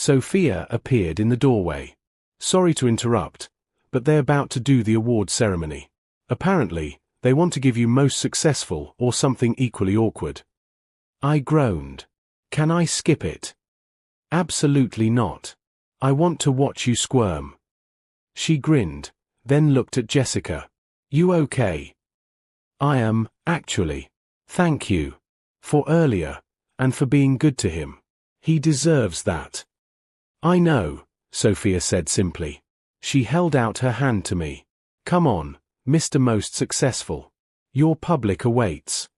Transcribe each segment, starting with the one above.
Sophia appeared in the doorway. Sorry to interrupt, but they're about to do the award ceremony. Apparently, they want to give you most successful or something equally awkward. I groaned. Can I skip it? Absolutely not. I want to watch you squirm. She grinned, then looked at Jessica. You okay? I am, actually. Thank you. For earlier, and for being good to him. He deserves that. I know, Sophia said simply. She held out her hand to me. Come on, Mr. Most Successful. Your public awaits.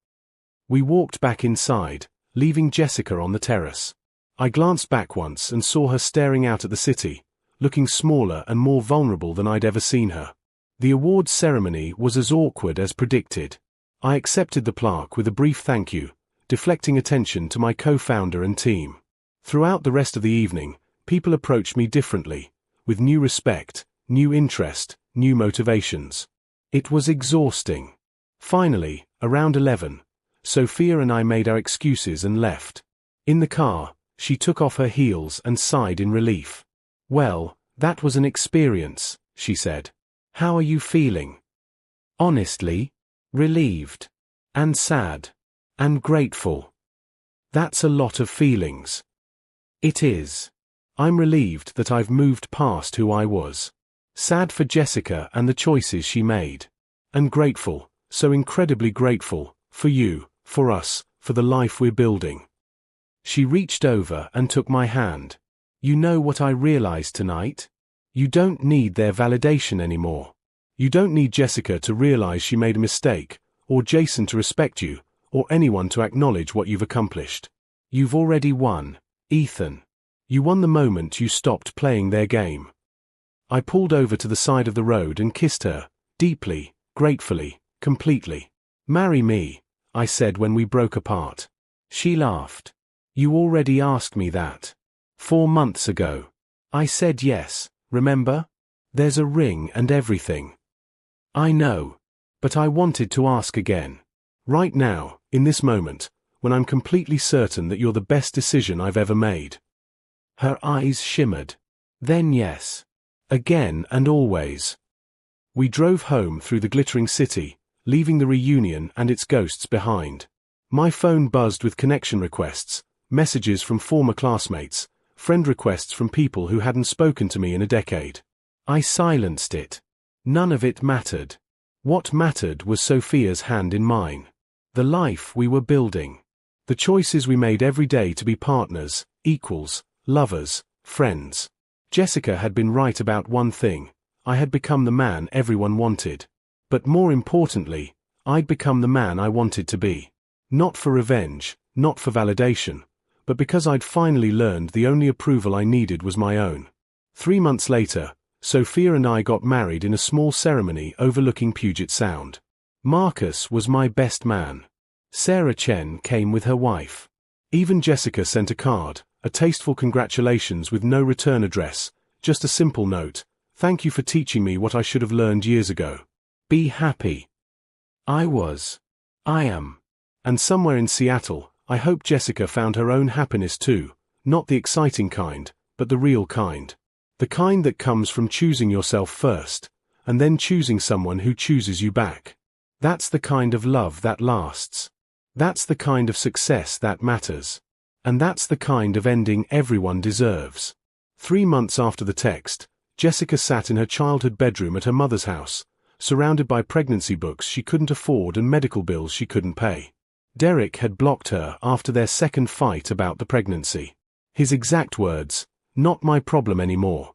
We walked back inside, leaving Jessica on the terrace. I glanced back once and saw her staring out at the city, looking smaller and more vulnerable than I'd ever seen her. The awards ceremony was as awkward as predicted. I accepted the plaque with a brief thank you, deflecting attention to my co-founder and team. Throughout the rest of the evening, people approached me differently, with new respect, new interest, new motivations. It was exhausting. Finally, around 11, Sophia and I made our excuses and left. In the car, she took off her heels and sighed in relief. Well, that was an experience, she said. How are you feeling? Honestly, relieved. And sad. And grateful. That's a lot of feelings. It is. I'm relieved that I've moved past who I was. Sad for Jessica and the choices she made. And grateful, so incredibly grateful, for you, for us, for the life we're building. She reached over and took my hand. You know what I realized tonight? You don't need their validation anymore. You don't need Jessica to realize she made a mistake, or Jason to respect you, or anyone to acknowledge what you've accomplished. You've already won, Ethan. You won the moment you stopped playing their game. I pulled over to the side of the road and kissed her, deeply, gratefully, completely. Marry me, I said when we broke apart. She laughed. You already asked me that. 4 months ago. I said yes, remember? There's a ring and everything. I know. But I wanted to ask again. Right now, in this moment, when I'm completely certain that you're the best decision I've ever made. Her eyes shimmered. Then yes. Again and always. We drove home through the glittering city, leaving the reunion and its ghosts behind. My phone buzzed with connection requests, messages from former classmates, friend requests from people who hadn't spoken to me in a decade. I silenced it. None of it mattered. What mattered was Sophia's hand in mine. The life we were building. The choices we made every day to be partners, equals, lovers, friends. Jessica had been right about one thing. I had become the man everyone wanted. But more importantly, I'd become the man I wanted to be. Not for revenge, not for validation, but because I'd finally learned the only approval I needed was my own. 3 months later, Sophia and I got married in a small ceremony overlooking Puget Sound. Marcus was my best man. Sarah Chen came with her wife. Even Jessica sent a card, a tasteful congratulations with no return address, just a simple note, thank you for teaching me what I should have learned years ago. Be happy. I am. And somewhere in Seattle, I hope Jessica found her own happiness too, not the exciting kind, but the real kind. The kind that comes from choosing yourself first, and then choosing someone who chooses you back. That's the kind of love that lasts. That's the kind of success that matters. And that's the kind of ending everyone deserves. 3 months after the text, Jessica sat in her childhood bedroom at her mother's house, surrounded by pregnancy books she couldn't afford and medical bills she couldn't pay. Derek had blocked her after their second fight about the pregnancy. His exact words, "Not my problem anymore."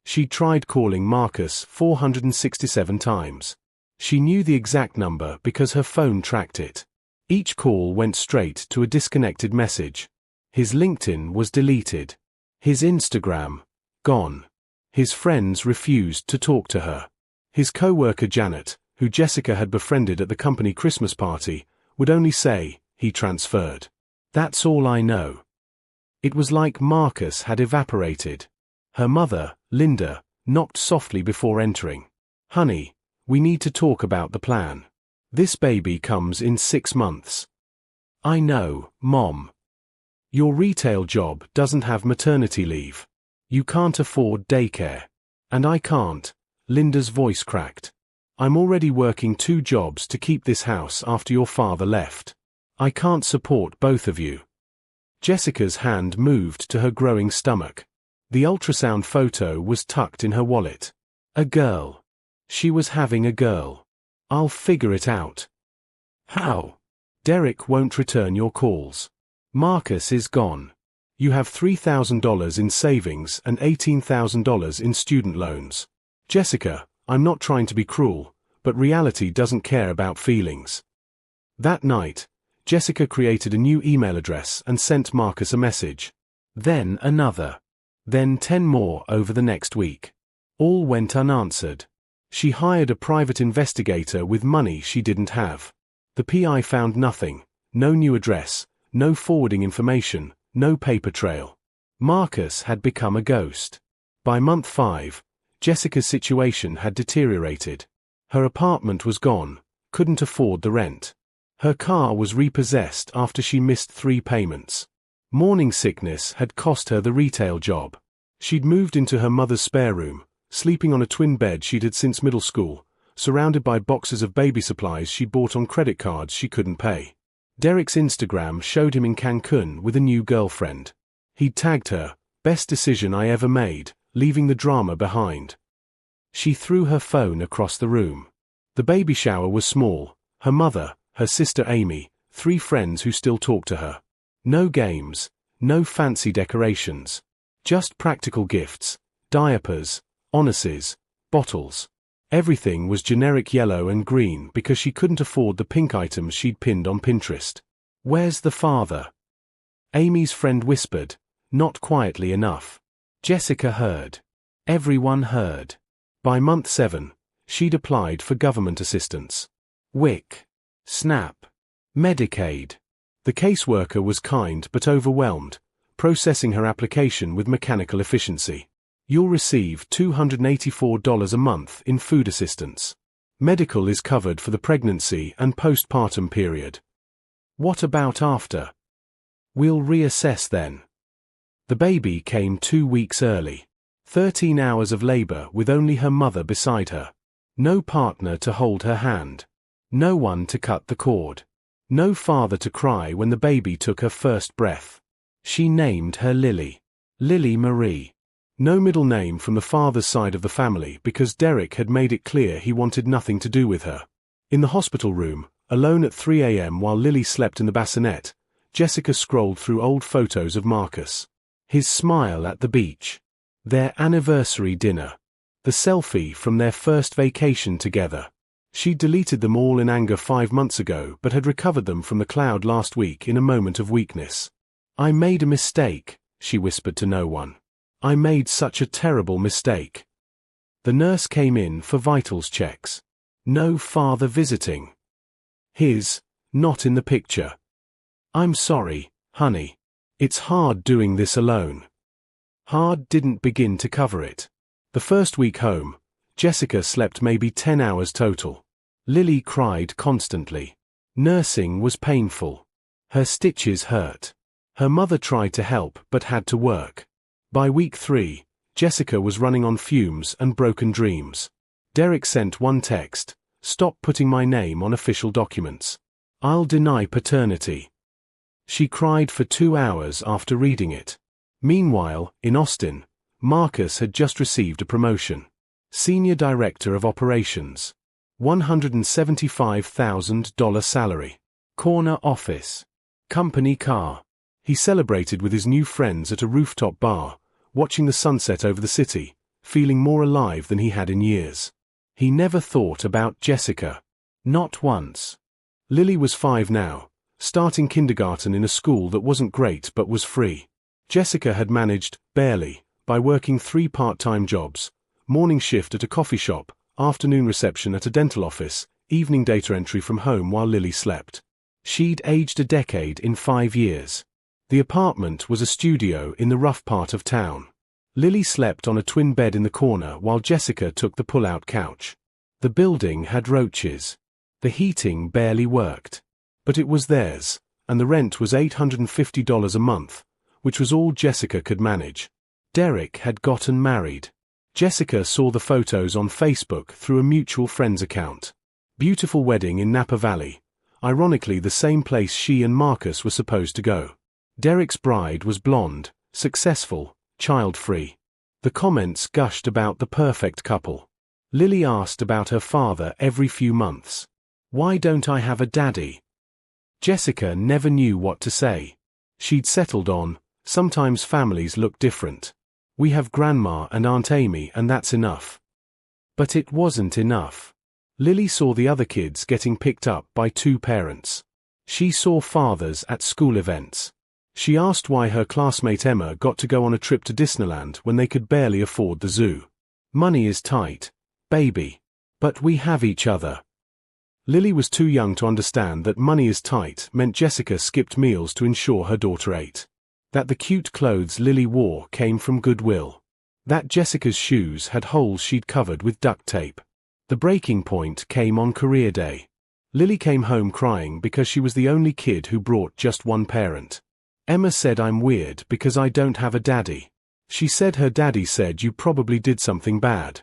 She tried calling Marcus 467 times. She knew the exact number because her phone tracked it. Each call went straight to a disconnected message. His LinkedIn was deleted. His Instagram, gone. His friends refused to talk to her. His co-worker Janet, who Jessica had befriended at the company Christmas party, would only say, "He transferred." That's all I know. It was like Marcus had evaporated. Her mother, Linda, knocked softly before entering. "Honey, we need to talk about the plan. This baby comes in 6 months." "I know, Mom." Your retail job doesn't have maternity leave. You can't afford daycare. And I can't. Linda's voice cracked. I'm already working 2 jobs to keep this house after your father left. I can't support both of you. Jessica's hand moved to her growing stomach. The ultrasound photo was tucked in her wallet. A girl. She was having a girl. I'll figure it out. How? Derek won't return your calls. Marcus is gone. You have $3,000 in savings and $18,000 in student loans. Jessica, I'm not trying to be cruel, but reality doesn't care about feelings. That night, Jessica created a new email address and sent Marcus a message. Then another. Then 10 more over the next week. All went unanswered. She hired a private investigator with money she didn't have. The PI found nothing, no new address, no forwarding information, no paper trail. Marcus had become a ghost. By month 5, Jessica's situation had deteriorated. Her apartment was gone, couldn't afford the rent. Her car was repossessed after she missed 3 payments. Morning sickness had cost her the retail job. She'd moved into her mother's spare room, sleeping on a twin bed she'd had since middle school, surrounded by boxes of baby supplies she bought on credit cards she couldn't pay. Derek's Instagram showed him in Cancun with a new girlfriend. He'd tagged her, "Best decision I ever made, leaving the drama behind." She threw her phone across the room. The baby shower was small, her mother, her sister Amy, 3 friends who still talked to her. No games, no fancy decorations. Just practical gifts, diapers, onuses, bottles. Everything was generic yellow and green because she couldn't afford the pink items she'd pinned on Pinterest. "Where's the father?" Amy's friend whispered, not quietly enough. Jessica heard. Everyone heard. By month 7, she'd applied for government assistance. WIC, SNAP, Medicaid. The caseworker was kind but overwhelmed, processing her application with mechanical efficiency. You'll receive $284 a month in food assistance. Medical is covered for the pregnancy and postpartum period. What about after? We'll reassess then. The baby came 2 weeks early. 13 hours of labor with only her mother beside her. No partner to hold her hand. No one to cut the cord. No father to cry when the baby took her first breath. She named her Lily. Lily Marie. No middle name from the father's side of the family because Derek had made it clear he wanted nothing to do with her. In the hospital room, alone at 3 a.m. while Lily slept in the bassinet, Jessica scrolled through old photos of Marcus. His smile at the beach. Their anniversary dinner. The selfie from their first vacation together. She'd deleted them all in anger 5 months ago but had recovered them from the cloud last week in a moment of weakness. "I made a mistake," she whispered to no one. "I made such a terrible mistake." The nurse came in for vitals checks. No father visiting. His, not in the picture. "I'm sorry, honey. It's hard doing this alone." Hard didn't begin to cover it. The first week home, Jessica slept maybe 10 hours total. Lily cried constantly. Nursing was painful. Her stitches hurt. Her mother tried to help but had to work. By week 3, Jessica was running on fumes and broken dreams. Derek sent one text, "Stop putting my name on official documents. I'll deny paternity." She cried for 2 hours after reading it. Meanwhile, in Austin, Marcus had just received a promotion. Senior Director of Operations. $175,000 salary. Corner office. Company car. He celebrated with his new friends at a rooftop bar, watching the sunset over the city, feeling more alive than he had in years. He never thought about Jessica. Not once. Lily was 5 now, starting kindergarten in a school that wasn't great but was free. Jessica had managed, barely, by working 3 part-time jobs, morning shift at a coffee shop, afternoon reception at a dental office, evening data entry from home while Lily slept. She'd aged a decade in 5 years. The apartment was a studio in the rough part of town. Lily slept on a twin bed in the corner while Jessica took the pull-out couch. The building had roaches. The heating barely worked. But it was theirs, and the rent was $850 a month, which was all Jessica could manage. Derek had gotten married. Jessica saw the photos on Facebook through a mutual friend's account. Beautiful wedding in Napa Valley, ironically the same place she and Marcus were supposed to go. Derek's bride was blonde, successful, child-free. The comments gushed about the perfect couple. Lily asked about her father every few months. "Why don't I have a daddy?" Jessica never knew what to say. She'd settled on, "Sometimes families look different. We have Grandma and Aunt Amy and that's enough." But it wasn't enough. Lily saw the other kids getting picked up by two parents. She saw fathers at school events. She asked why her classmate Emma got to go on a trip to Disneyland when they could barely afford the zoo. "Money is tight, baby. But we have each other." Lily was too young to understand that money is tight meant Jessica skipped meals to ensure her daughter ate. That the cute clothes Lily wore came from goodwill. That Jessica's shoes had holes she'd covered with duct tape. The breaking point came on career day. Lily came home crying because she was the only kid who brought just one parent. "Emma said I'm weird because I don't have a daddy. She said her daddy said you probably did something bad."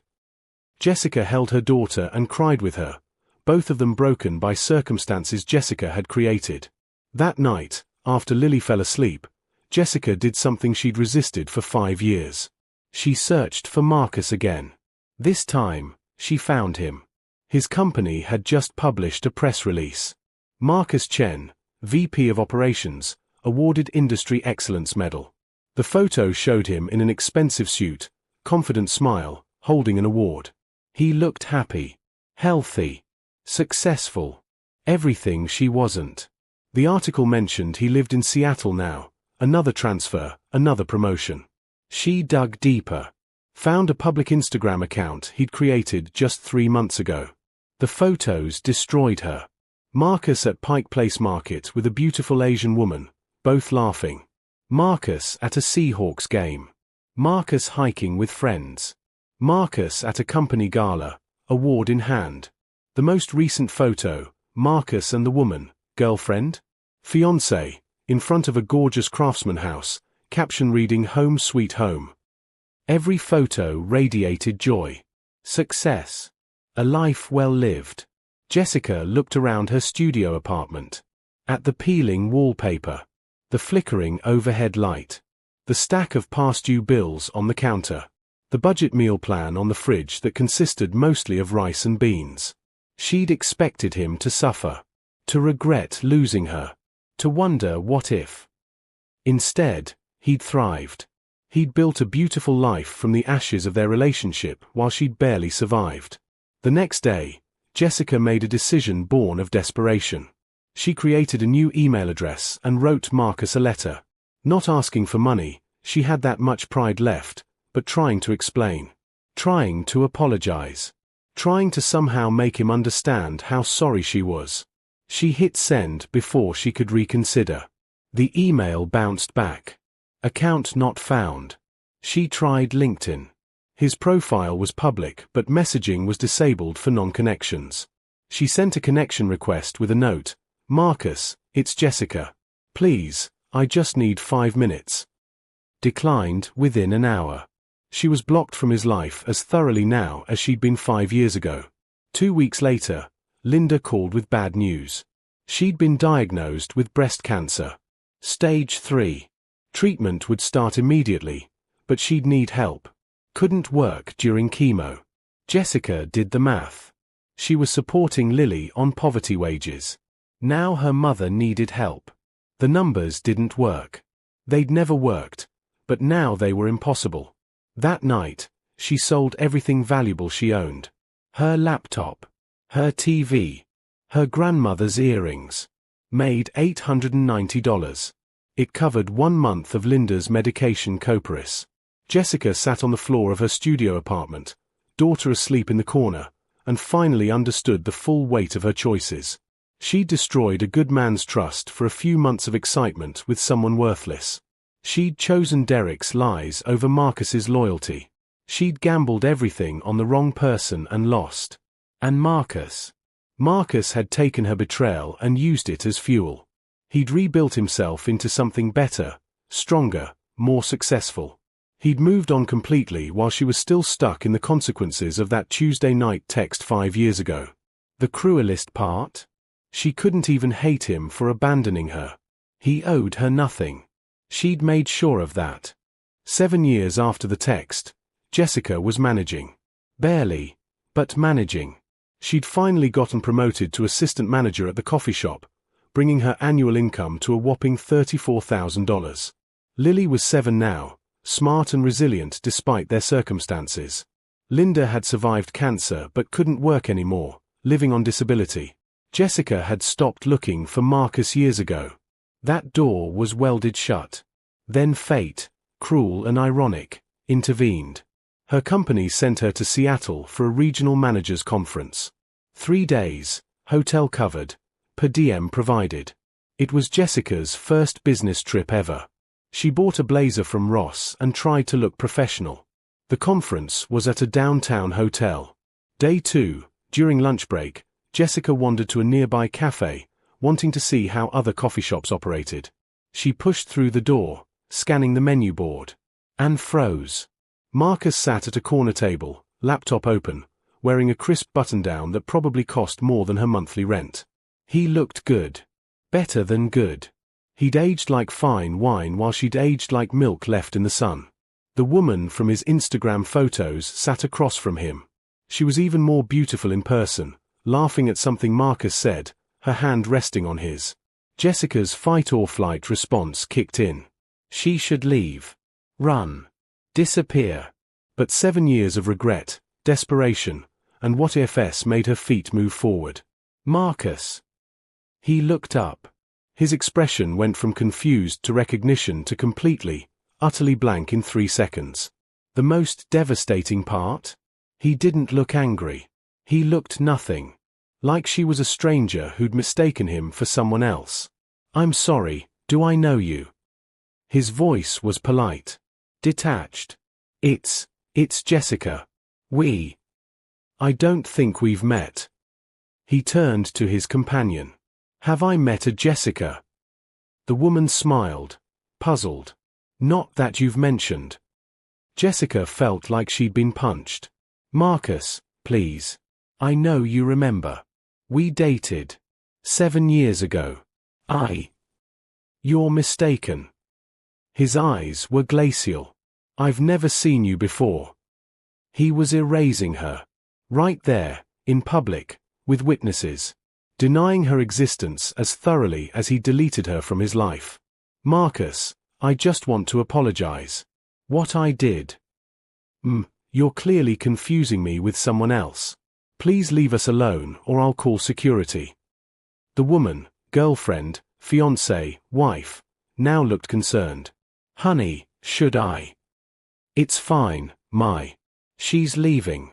Jessica held her daughter and cried with her, both of them broken by circumstances Jessica had created. That night, after Lily fell asleep, Jessica did something she'd resisted for 5 years. She searched for Marcus again. This time, she found him. His company had just published a press release. Marcus Chen, VP of Operations, awarded Industry Excellence Medal. The photo showed him in an expensive suit, confident smile, holding an award. He looked happy, healthy, successful. Everything she wasn't. The article mentioned he lived in Seattle now, another transfer, another promotion. She dug deeper. Found a public Instagram account he'd created just 3 months ago. The photos destroyed her. Marcus at Pike Place Market with a beautiful Asian woman, both laughing. Marcus at a Seahawks game. Marcus hiking with friends. Marcus at a company gala, award in hand. The most recent photo, Marcus and the woman, girlfriend? Fiancé, in front of a gorgeous craftsman house, caption reading "Home Sweet Home." Every photo radiated joy. Success. A life well lived. Jessica looked around her studio apartment. At the peeling wallpaper. The flickering overhead light. The stack of past-due bills on the counter. The budget meal plan on the fridge that consisted mostly of rice and beans. She'd expected him to suffer. To regret losing her. To wonder what if. Instead, he'd thrived. He'd built a beautiful life from the ashes of their relationship while she'd barely survived. The next day, Jessica made a decision born of desperation. She created a new email address and wrote Marcus a letter. Not asking for money, she had that much pride left, but trying to explain. Trying to apologize. Trying to somehow make him understand how sorry she was. She hit send before she could reconsider. The email bounced back. Account not found. She tried LinkedIn. His profile was public but messaging was disabled for non-connections. She sent a connection request with a note. "Marcus, it's Jessica. Please, I just need 5 minutes." Declined within an hour. She was blocked from his life as thoroughly now as she'd been 5 years ago. 2 weeks later, Linda called with bad news. She'd been diagnosed with breast cancer. Stage 3. Treatment would start immediately, but she'd need help. Couldn't work during chemo. Jessica did the math. She was supporting Lily on poverty wages. Now her mother needed help. The numbers didn't work. They'd never worked, but now they were impossible. That night, she sold everything valuable she owned. Her laptop, her TV, her grandmother's earrings. Made $890. It covered 1 month of Linda's medication Coparis. Jessica sat on the floor of her studio apartment, daughter asleep in the corner, and finally understood the full weight of her choices. She'd destroyed a good man's trust for a few months of excitement with someone worthless. She'd chosen Derek's lies over Marcus's loyalty. She'd gambled everything on the wrong person and lost. And Marcus had taken her betrayal and used it as fuel. He'd rebuilt himself into something better, stronger, more successful. He'd moved on completely while she was still stuck in the consequences of that Tuesday night text 5 years ago. The cruelest part? She couldn't even hate him for abandoning her. He owed her nothing. She'd made sure of that. 7 years after the text, Jessica was managing. Barely, but managing. She'd finally gotten promoted to assistant manager at the coffee shop, bringing her annual income to a whopping $34,000. Lily was 7 now, smart and resilient despite their circumstances. Linda had survived cancer but couldn't work anymore, living on disability. Jessica had stopped looking for Marcus years ago. That door was welded shut. Then fate, cruel and ironic, intervened. Her company sent her to Seattle for a regional managers conference. 3 days, hotel covered, per diem provided. It was Jessica's first business trip ever. She bought a blazer from Ross and tried to look professional. The conference was at a downtown hotel. Day 2, during lunch break, Jessica wandered to a nearby cafe, wanting to see how other coffee shops operated. She pushed through the door, scanning the menu board, and froze. Marcus sat at a corner table, laptop open, wearing a crisp button-down that probably cost more than her monthly rent. He looked good. Better than good. He'd aged like fine wine while she'd aged like milk left in the sun. The woman from his Instagram photos sat across from him. She was even more beautiful in person, laughing at something Marcus said, her hand resting on his. Jessica's fight-or-flight response kicked in. She should leave. Run. Disappear. But 7 years of regret, desperation, and what-ifs made her feet move forward. Marcus. He looked up. His expression went from confused to recognition to completely, utterly blank in 3 seconds. The most devastating part? He didn't look angry. He looked nothing. Like she was a stranger who'd mistaken him for someone else. I'm sorry, do I know you? His voice was polite. Detached. It's Jessica. I don't think we've met. He turned to his companion. Have I met a Jessica? The woman smiled, puzzled. Not that you've mentioned. Jessica felt like she'd been punched. Marcus, please. I know you remember. We dated. 7 years ago. You're mistaken. His eyes were glacial. I've never seen you before. He was erasing her. Right there, in public, with witnesses. Denying her existence as thoroughly as he deleted her from his life. Marcus, I just want to apologize. What I did. You're clearly confusing me with someone else. Please leave us alone or I'll call security. The woman, girlfriend, fiancée, wife, now looked concerned. Honey, should I? It's fine, she's leaving.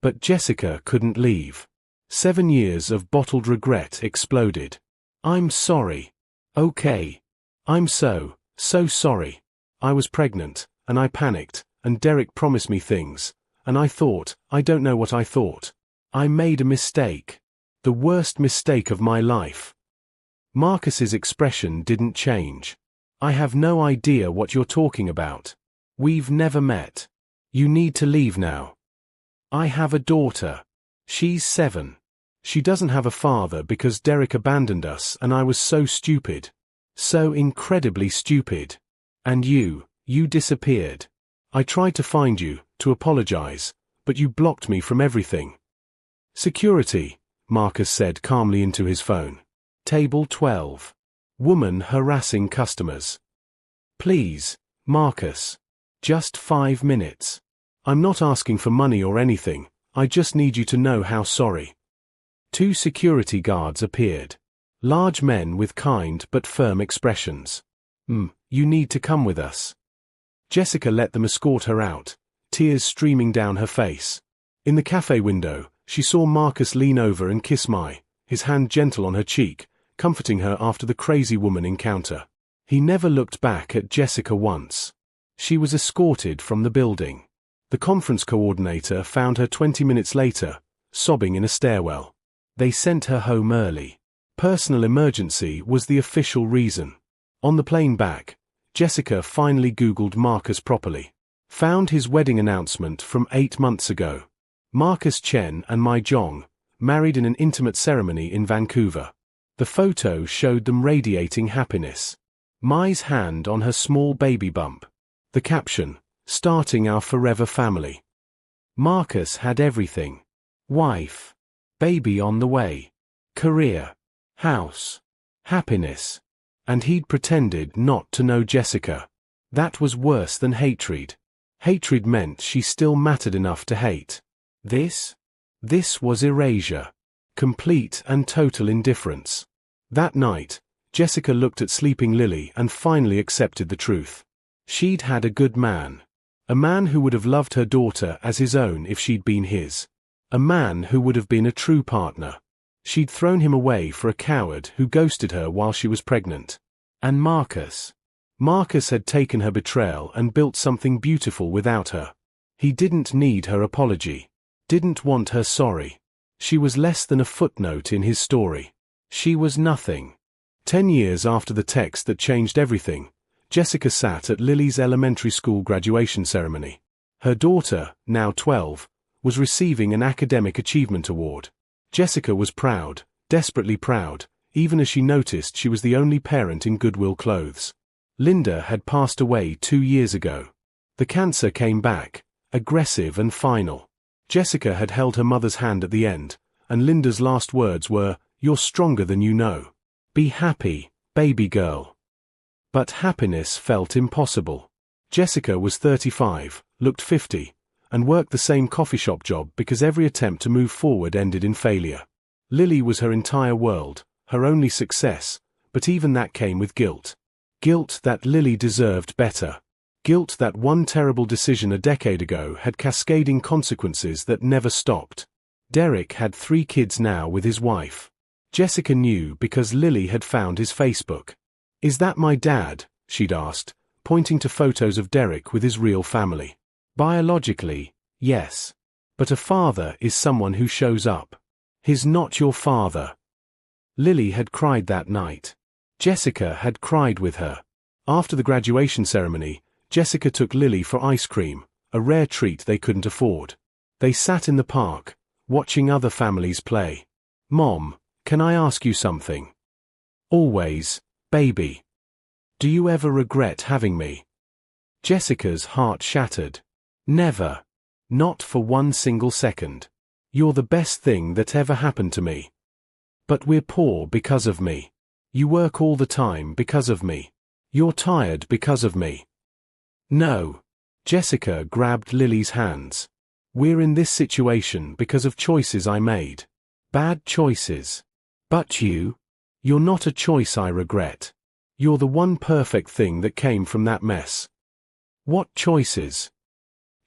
But Jessica couldn't leave. 7 years of bottled regret exploded. I'm sorry. Okay. I'm so sorry. I was pregnant, and I panicked, and Derek promised me things, and I don't know what I thought. I made a mistake. The worst mistake of my life. Marcus's expression didn't change. I have no idea what you're talking about. We've never met. You need to leave now. I have a daughter. She's 7. She doesn't have a father because Derek abandoned us and I was so stupid. So incredibly stupid. And you disappeared. I tried to find you, to apologize, but you blocked me from everything. Security, Marcus said calmly into his phone. Table 12. Woman harassing customers. Please, Marcus. Just 5 minutes. I'm not asking for money or anything, I just need you to know how sorry. 2 security guards appeared. Large men with kind but firm expressions. You need to come with us. Jessica let them escort her out, tears streaming down her face. In the cafe window, she saw Marcus lean over and kiss his hand gentle on her cheek, comforting her after the crazy woman encounter. He never looked back at Jessica once. She was escorted from the building. The conference coordinator found her 20 minutes later, sobbing in a stairwell. They sent her home early. Personal emergency was the official reason. On the plane back, Jessica finally Googled Marcus properly. Found his wedding announcement from 8 months ago. Marcus Chen and Mai Zhong, married in an intimate ceremony in Vancouver. The photo showed them radiating happiness. Mai's hand on her small baby bump. The caption, "Starting our forever family." Marcus had everything. Wife. Baby on the way. Career. House. Happiness. And he'd pretended not to know Jessica. That was worse than hatred. Hatred meant she still mattered enough to hate. This was erasure. Complete and total indifference. That night, Jessica looked at sleeping Lily and finally accepted the truth. She'd had a good man. A man who would have loved her daughter as his own if she'd been his. A man who would have been a true partner. She'd thrown him away for a coward who ghosted her while she was pregnant. And Marcus had taken her betrayal and built something beautiful without her. He didn't need her apology. Didn't want her sorry. She was less than a footnote in his story. She was nothing. 10 years after the text that changed everything, Jessica sat at Lily's elementary school graduation ceremony. Her daughter, now 12, was receiving an academic achievement award. Jessica was proud, desperately proud, even as she noticed she was the only parent in Goodwill clothes. Linda had passed away 2 years ago. The cancer came back, aggressive and final. Jessica had held her mother's hand at the end, and Linda's last words were, "You're stronger than you know. Be happy, baby girl." But happiness felt impossible. Jessica was 35, looked 50, and worked the same coffee shop job because every attempt to move forward ended in failure. Lily was her entire world, her only success, but even that came with guilt. Guilt that Lily deserved better. Guilt that one terrible decision a decade ago had cascading consequences that never stopped. Derek had 3 kids now with his wife. Jessica knew because Lily had found his Facebook. "Is that my dad?" she'd asked, pointing to photos of Derek with his real family. Biologically, yes. But a father is someone who shows up. He's not your father. Lily had cried that night. Jessica had cried with her. After the graduation ceremony, Jessica took Lily for ice cream, a rare treat they couldn't afford. They sat in the park, watching other families play. "Mom, can I ask you something?" "Always, baby." "Do you ever regret having me?" Jessica's heart shattered. "Never. Not for one single second. You're the best thing that ever happened to me. But we're poor because of me. You work all the time because of me. You're tired because of me." "No." Jessica grabbed Lily's hands. "We're in this situation because of choices I made. Bad choices. But you're not a choice I regret. You're the one perfect thing that came from that mess." "What choices?"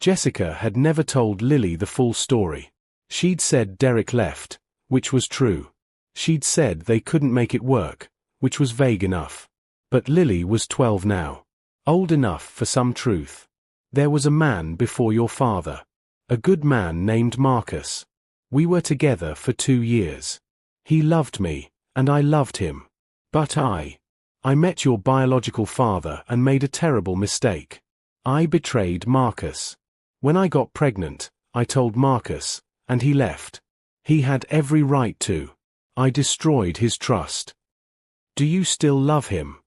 Jessica had never told Lily the full story. She'd said Derek left, which was true. She'd said they couldn't make it work, which was vague enough. But Lily was 12 now. Old enough for some truth. "There was a man before your father. A good man named Marcus. We were together for 2 years. He loved me, and I loved him. But I met your biological father and made a terrible mistake. I betrayed Marcus. When I got pregnant, I told Marcus, and he left. He had every right to. I destroyed his trust. Do you still love him?"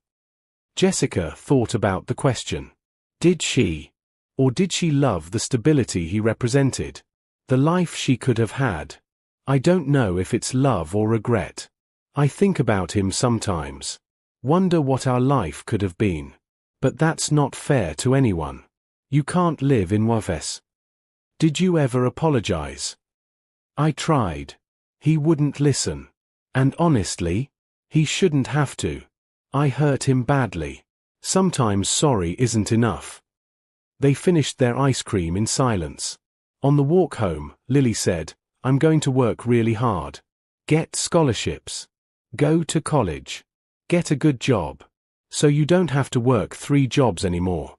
Jessica thought about the question. Did she? Or did she love the stability he represented? The life she could have had? "I don't know if it's love or regret. I think about him sometimes. Wonder what our life could have been. But that's not fair to anyone. You can't live in Wafes." "Did you ever apologize?" "I tried. He wouldn't listen. And honestly, he shouldn't have to. I hurt him badly. Sometimes sorry isn't enough." They finished their ice cream in silence. On the walk home, Lily said, "I'm going to work really hard. Get scholarships. Go to college. Get a good job. So you don't have to work 3 jobs anymore."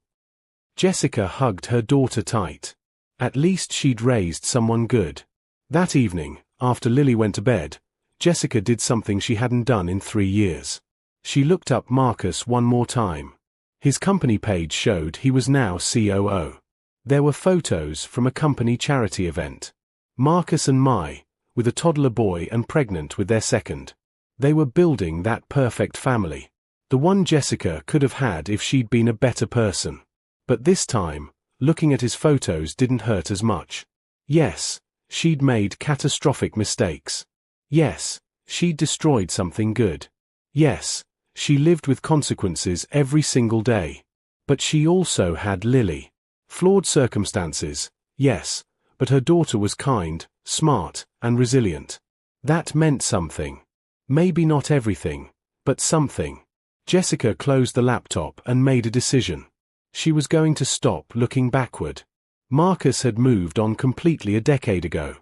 Jessica hugged her daughter tight. At least she'd raised someone good. That evening, after Lily went to bed, Jessica did something she hadn't done in 3 years. She looked up Marcus one more time. His company page showed he was now COO. There were photos from a company charity event. Marcus and Mai, with a toddler boy and pregnant with their second. They were building that perfect family. The one Jessica could have had if she'd been a better person. But this time, looking at his photos didn't hurt as much. Yes, she'd made catastrophic mistakes. Yes, she'd destroyed something good. Yes, she lived with consequences every single day. But she also had Lily. Flawed circumstances, yes, but her daughter was kind, smart, and resilient. That meant something. Maybe not everything, but something. Jessica closed the laptop and made a decision. She was going to stop looking backward. Marcus had moved on completely a decade ago.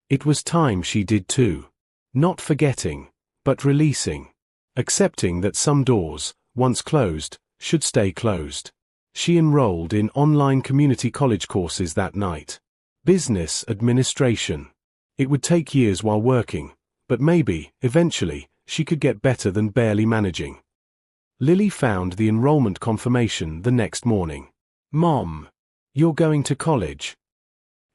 It was time she did too. Not forgetting, but releasing. Accepting that some doors, once closed, should stay closed. She enrolled in online community college courses that night. Business administration. It would take years while working, but maybe, eventually, she could get better than barely managing. Lily found the enrollment confirmation the next morning. Mom, you're going to college.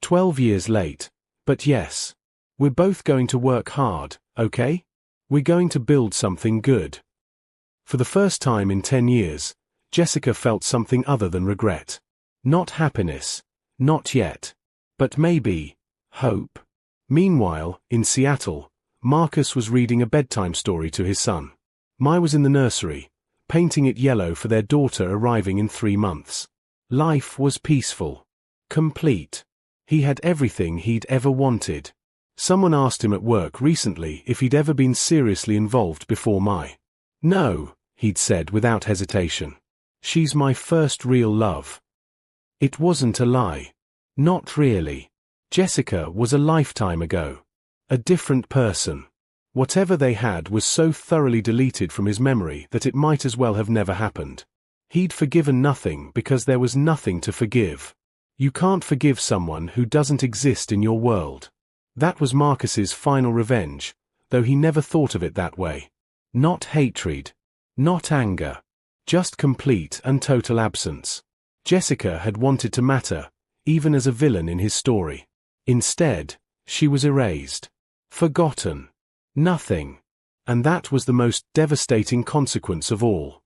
12 years late, but yes. We're both going to work hard, okay? We're going to build something good. For the first time in 10 years, Jessica felt something other than regret. Not happiness. Not yet. But maybe hope. Meanwhile, in Seattle, Marcus was reading a bedtime story to his son. Mai was in the nursery, painting it yellow for their daughter arriving in 3 months. Life was peaceful. Complete. He had everything he'd ever wanted. Someone asked him at work recently if he'd ever been seriously involved before Mai. No, he'd said without hesitation. She's my first real love. It wasn't a lie. Not really. Jessica was a lifetime ago. A different person. Whatever they had was so thoroughly deleted from his memory that it might as well have never happened. He'd forgiven nothing because there was nothing to forgive. You can't forgive someone who doesn't exist in your world. That was Marcus's final revenge, though he never thought of it that way. Not hatred. Not anger. Just complete and total absence. Jessica had wanted to matter, even as a villain in his story. Instead, she was erased. Forgotten. Nothing. And that was the most devastating consequence of all.